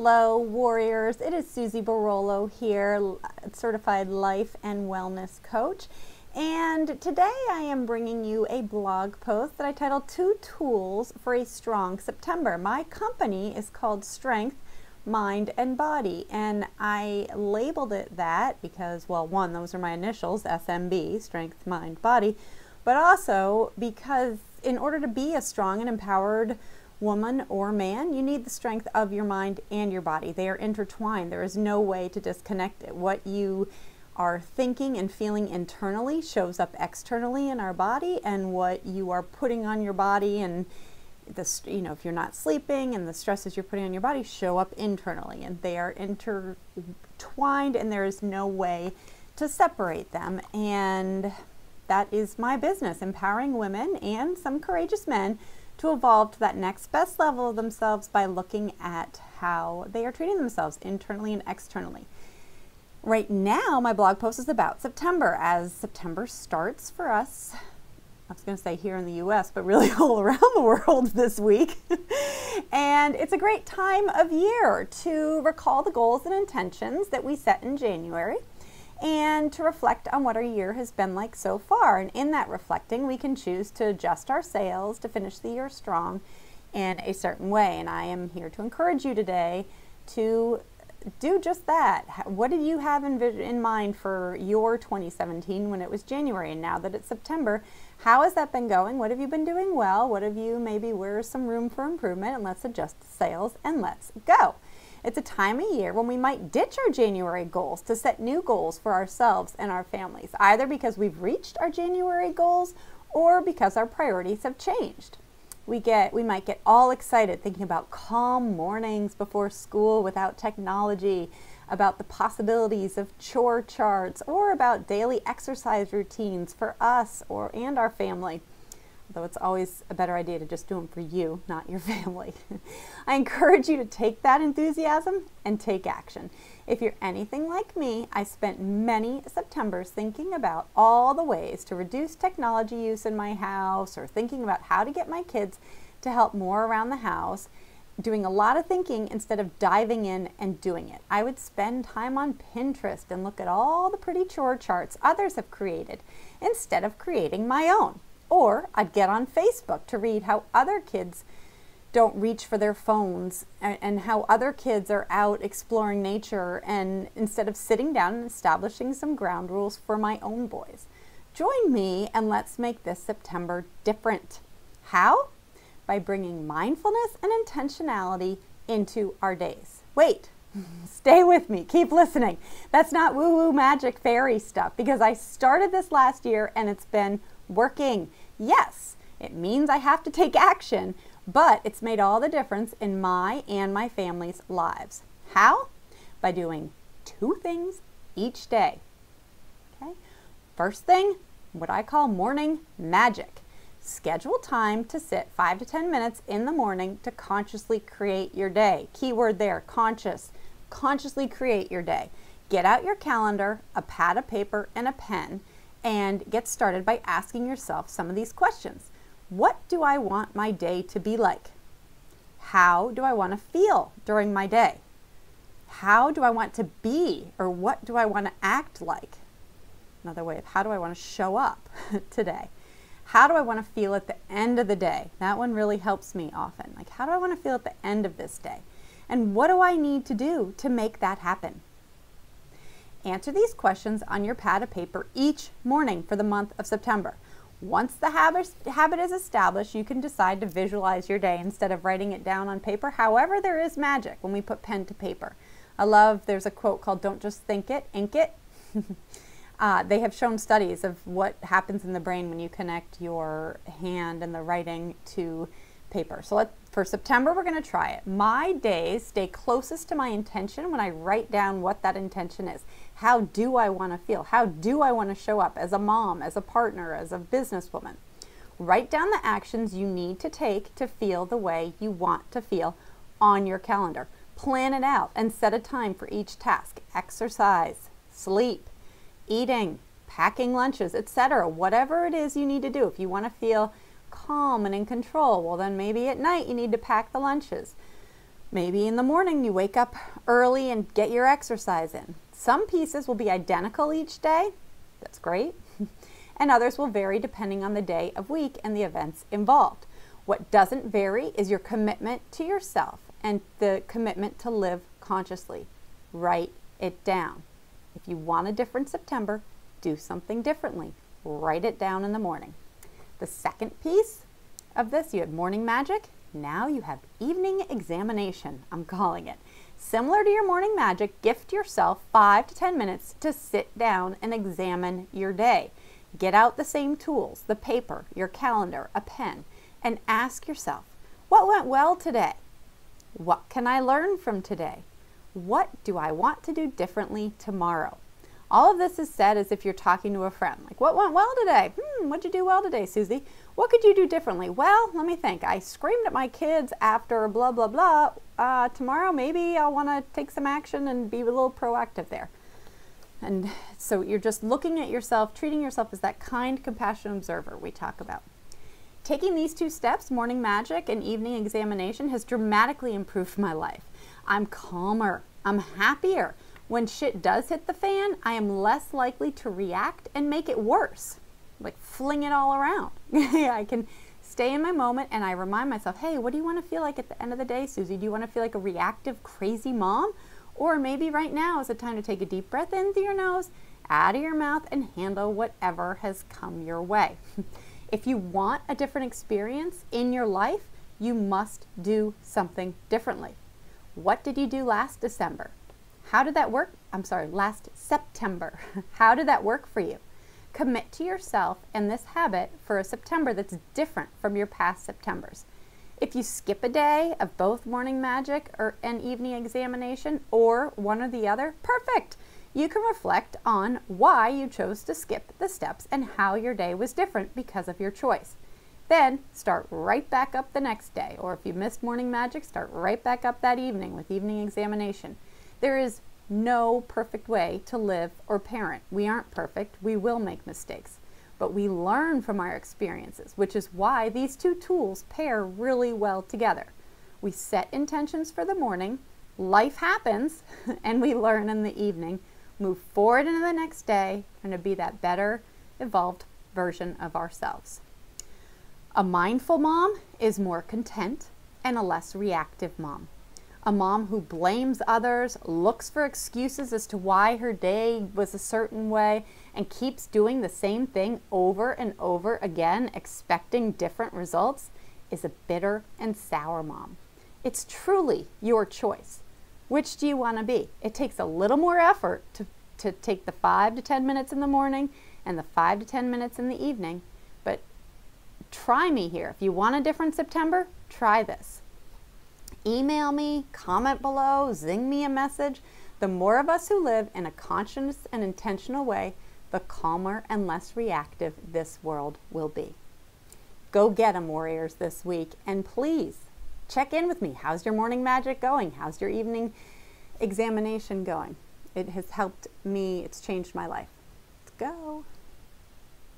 Hello, warriors. It is Susie Barolo here, certified life and wellness coach. And today I am bringing you a blog post that I titled 2 Tools for a Strong September. My company is called Strength, Mind, and Body. And I labeled it that because, well, one, those are my initials, SMB, Strength, Mind, Body. But also because in order to be a strong and empowered woman or man, you need the strength of your mind and your body. They are intertwined. There is no way to disconnect it. What you are thinking and feeling internally shows up externally in our body, and what you are putting on your body and this, if you're not sleeping and the stresses you're putting on your body show up internally, and they are intertwined, and there is no way to separate them. And that is my business, empowering women and some courageous men to evolve to that next best level of themselves by looking at how they are treating themselves internally and externally. Right now, my blog post is about September, as September starts for us. I was going to say here in the US, but really all around the world this week. And it's a great time of year to recall the goals and intentions that we set in January, and to reflect on what our year has been like so far. And in that reflecting, we can choose to adjust our sails to finish the year strong in a certain way. And I am here to encourage you today to do just that. What did you have in mind for your 2017 when it was January? And now that it's September, how has that been going? What have you been doing well? What have you maybe where's some room for improvement? And let's adjust the sails and let's go. It's a time of year when we might ditch our January goals to set new goals for ourselves and our families, either because we've reached our January goals or because our priorities have changed. We might get all excited thinking about calm mornings before school without technology, about the possibilities of chore charts, or about daily exercise routines for us and our family. Though it's always a better idea to just do them for you, not your family. I encourage you to take that enthusiasm and take action. If you're anything like me, I spent many Septembers thinking about all the ways to reduce technology use in my house, or thinking about how to get my kids to help more around the house, doing a lot of thinking instead of diving in and doing it. I would spend time on Pinterest and look at all the pretty chore charts others have created instead of creating my own. Or I'd get on Facebook to read how other kids don't reach for their phones, and how other kids are out exploring nature, and instead of sitting down and establishing some ground rules for my own boys. Join me and let's make this September different. How? By bringing mindfulness and intentionality into our days. Wait, stay with me, keep listening. That's not woo-woo magic fairy stuff, because I started this last year and it's been working. Yes, it means I have to take action, but it's made all the difference in my and my family's lives. How? By doing 2 things each day. Okay? First thing, what I call morning magic. Schedule time to sit 5 to 10 minutes in the morning to consciously create your day. Keyword there, conscious. Consciously create your day. Get out your calendar, a pad of paper, and a pen, and get started by asking yourself some of these questions. What do I want my day to be like? How do I want to feel during my day? How do I want to be, or what do I want to act like? Another way of how do I want to show up today? How do I want to feel at the end of the day? That one really helps me often. Like, how do I want to feel at the end of this day? And what do I need to do to make that happen? Answer these questions on your pad of paper each morning for the month of September. Once the habit is established, you can decide to visualize your day instead of writing it down on paper. However, there is magic when we put pen to paper. There's a quote called, "Don't just think it, ink it." They have shown studies of what happens in the brain when you connect your hand and the writing to paper. So for September, we're going to try it. My days stay closest to my intention when I write down what that intention is. How do I want to feel? How do I want to show up as a mom, as a partner, as a businesswoman? Write down the actions you need to take to feel the way you want to feel on your calendar. Plan it out and set a time for each task. Exercise, sleep, eating, packing lunches, etc. Whatever it is you need to do. If you want to feel calm and in control, well then maybe at night you need to pack the lunches. Maybe in the morning you wake up early and get your exercise in. Some pieces will be identical each day. That's great. And others will vary depending on the day of week and the events involved. What doesn't vary is your commitment to yourself and the commitment to live consciously. Write it down. If you want a different September, do something differently. Write it down in the morning. The second piece of this, you had morning magic. Now you have evening examination, I'm calling it. Similar to your morning magic, gift yourself 5 to 10 minutes to sit down and examine your day. Get out the same tools, the paper, your calendar, a pen, and ask yourself, what went well today? What can I learn from today? What do I want to do differently tomorrow? All of this is said as if you're talking to a friend. Like, what went well today? What'd you do well today, Susie? What could you do differently? Well, let me think. I screamed at my kids after blah, blah, blah. Tomorrow, maybe I'll want to take some action and be a little proactive there. And so you're just looking at yourself, treating yourself as that kind, compassionate observer we talk about. Taking these two steps, morning magic and evening examination, has dramatically improved my life. I'm calmer. I'm happier. When shit does hit the fan, I am less likely to react and make it worse, like fling it all around. I can stay in my moment and I remind myself, hey, what do you want to feel like at the end of the day, Susie? Do you want to feel like a reactive, crazy mom? Or maybe right now is the time to take a deep breath in through your nose, out of your mouth, and handle whatever has come your way. If you want a different experience in your life, you must do something differently. What did you do last December? How did that work? Last September. How did that work for you? Commit to yourself and this habit for a September that's different from your past Septembers. If you skip a day of both morning magic and evening examination, or one or the other, perfect. You can reflect on why you chose to skip the steps and how your day was different because of your choice. Then start right back up the next day, or if you missed morning magic, start right back up that evening with evening examination. There is no perfect way to live or parent. We aren't perfect. We will make mistakes, but we learn from our experiences, which is why these two tools pair really well together. We set intentions for the morning, life happens, and we learn in the evening, move forward into the next day, and to be that better, evolved version of ourselves. A mindful mom is more content and a less reactive mom. A mom who blames others, looks for excuses as to why her day was a certain way, and keeps doing the same thing over and over again, expecting different results, is a bitter and sour mom. It's truly your choice. Which do you want to be? It takes a little more effort to take the 5 to 10 minutes in the morning and the 5 to 10 minutes in the evening, but try me here. If you want a different September, try this. Email me, comment below, zing me a message. The more of us who live in a conscious and intentional way, the calmer and less reactive this world will be. Go get 'em, warriors, this week, and please check in with me. How's your morning magic going? How's your evening examination going? It has helped me. It's changed my life. Let's go.